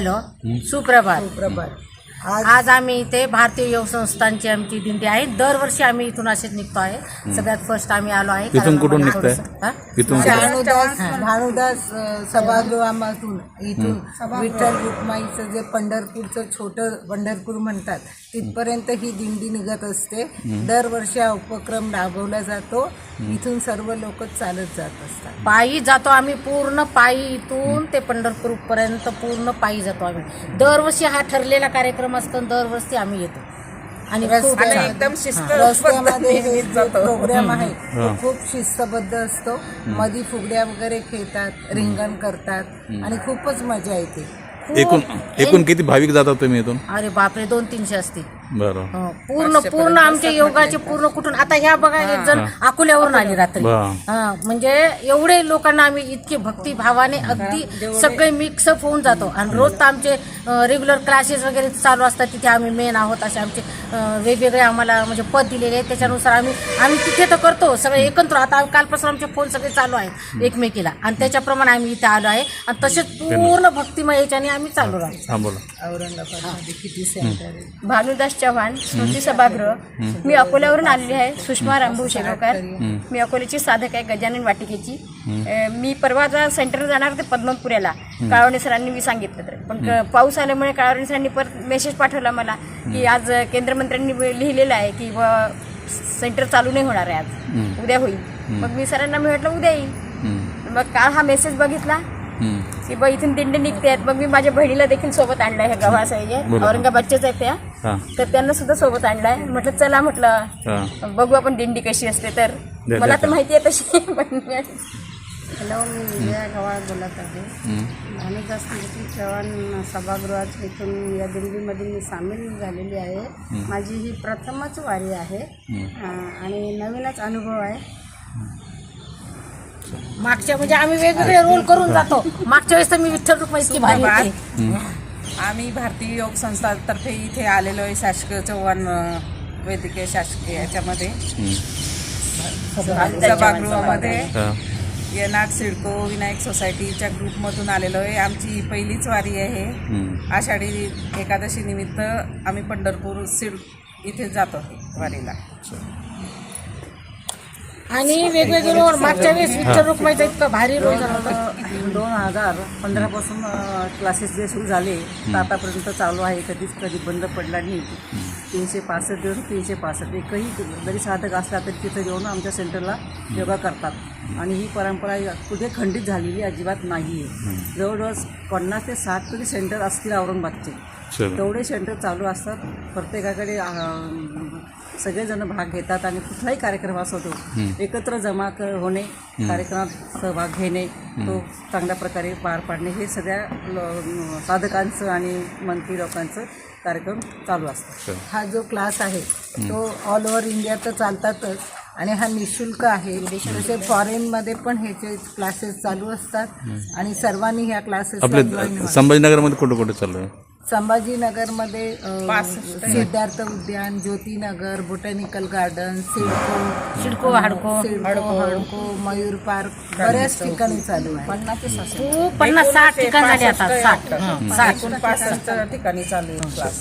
Hello, सुप्रभात. आज आम्ही इथे भारतीय योग संस्थांची आमची दिंडी आहे. दरवर्षी आम्ही इथून असेच निघतो आहे. सगळ्यात फर्स्ट आम्ही आलो आहे. इथून कुठून निघताय? इथून भानुदास सभागृहामधून इथून विठ्ठल रुक्माईचं जे पंढरपूरचं छोटं पंढरपूर म्हणतात तिथपर्यंत ही दिंडी निघत असते. दरवर्षी हा उपक्रम राबवला जातो. इथून सर्व लोक चालत जात असतात. पायी जातो आम्ही, पूर्ण पायी इथून ते पंढरपूर पर्यंत पूर्ण पायी जातो आम्ही. दरवर्षी हा ठरलेला कार्यक्रम असतो. दरवर्षी आम्ही येतो आणि एकदम रस्त्यामध्ये हे जो प्रोग्राम आहे तो खूप शिस्तबद्ध असतो. मधी फुगड्या वगैरे खेळतात, रिंगण करतात आणि खूपच मजा येते. एकूण किती भाविक जातात तुम्ही इथून? अरे बापरे, 200-300 असतील. बरं. पूर्ण आमच्या योगाचे पूर्ण कुठून आता ह्या बघा एक जण अकोल्यावरून आली रात्री. म्हणजे एवढे लोकांना आम्ही इतके भक्तिभावाने अगदी सगळे मिक्सअप होऊन जातो. आणि रोज तर आमचे रेग्युलर क्लासेस वगैरे चालू असतात. तिथे आम्ही मेन आहोत. असे आमचे वेगवेगळे आम्हाला म्हणजे पद दिलेले आहेत. त्याच्यानुसार आम्ही तिथे तर करतो सगळे एकत्र. आता कालपासून आमचे फोन सगळे चालू आहेत एकमेकीला आणि त्याच्याप्रमाणे आम्ही इथे आलो आहे. आणि तसेच पूर्ण भक्तिमय याच्याने आम्ही चालू राहतो. औरंगाबादमध्ये किती सेंटर आहे. भानुदास चव्हाण, स्मृती सभागृह. मी अकोल्यावरून आलेली आहे. सुषमा रामभाऊ शेगावकर. मी अकोल्याची साधक आहे, गजानन वाटिकेची. मी परवाचा सेंटर जाणार ते पद्मपुऱ्याला. काळवणे सरांनी मी सांगितलं तर पण पाऊस आल्यामुळे काळवणे सरांनी परत मेसेज पाठवला मला की आज केंद्रमंत्र्यांनी लिहिलेलं आहे की सेंटर चालू नाही होणार आहे, आज उद्या होईल. मग मी सरांना म्हटलं उद्या येईल. मग काल हा मेसेज बघितला की बा इथून दिंडी निघते आहेत. मग मी माझ्या बहिणीला देखील सोबत आणलाय. ह्या गव्हास आहे, औरंगाबादच्याच आहेत त्या. तर त्यांना सुद्धा सोबत आणलाय. म्हटलं चला, म्हटलं बघू आपण दिंडी कशी असते. तर मला तर माहिती आहे तशी. हॅलो, मी विजया गव्हाळ बोलत आहे. भानुदास स्मृती चव्हाण सभागृहात इथून या दिंडीमध्ये मी सामील झालेली आहे. माझी ही प्रथमच वारी आहे आणि नवीनच अनुभव आहे. मागच्या म्हणजे आम्ही वेगवेगळे रोल करून जातो. मागच्या वेळेस तर मी विठ्ठल रुक्माई इतकी भारी होती. आम्ही भारतीय योग संस्थातर्फे इथे आलेलो आहे. शासकीय चव्हाण वैद्यकीय शासकीय याच्यामध्ये सभागृहामध्ये येनाड सिडको विनायक सोसायटीच्या ग्रुपमधून आलेलो आहे. आमची पहिलीच वारी आहे. आषाढी एकादशी निमित्त आम्ही पंढरपूर इथे जातो वारीला. आणि वेगवेगळे रोल मागच्या वेळेस विठ्ठल रुक्माईचा इतका भारी रोल झाला होता. 2015 पासून क्लासेस जे सुरू झाले तर आतापर्यंत चालू आहे. कधी बंद पडला नाही. 365 दिवस 365 एकही जरी साधक असला तरी तिथे येऊन आमच्या सेंटरला योगा करतात. आणि ही परंपरा कुठे खंडित झालेली अजिबात नाही आहे. जवळजवळ 50 ते 60 तरी सेंटर असतील औरंगाबादचे. तेवढे सेंटर चालू असतात. प्रत्येकाकडे सगळेजण भाग घेतात आणि कुठलाही कार्यक्रम असतो एकत्र जमा होणे, कार्यक्रमात सहभाग घेणे, तो चांगल्या प्रकारे पार पाडणे हे सगळ्या साधकांचं आणि मंत्री लोकांचं कार्यक्रम चालू असतो. हा जो क्लास आहे तो ऑल ओव्हर इंडिया तर चालतातच आणि हा निःशुल्क आहे. तसे फॉरेनमध्ये पण ह्याचे क्लासेस चालू असतात आणि सर्वांनी ह्या क्लासेस संभाजीनगरमध्ये कुठे कुठे चालू आहे? संभाजीनगरमध्ये सिद्धार्थ उद्यान, ज्योतिनगर, बोटॅनिकल गार्डन, सिडको हडको, मयूर पार्क, बऱ्याच ठिकाणी चालू आहे. 50-60 ठिकाण झाले आता. 60 65 ठिकाणी चालू आहे क्लास.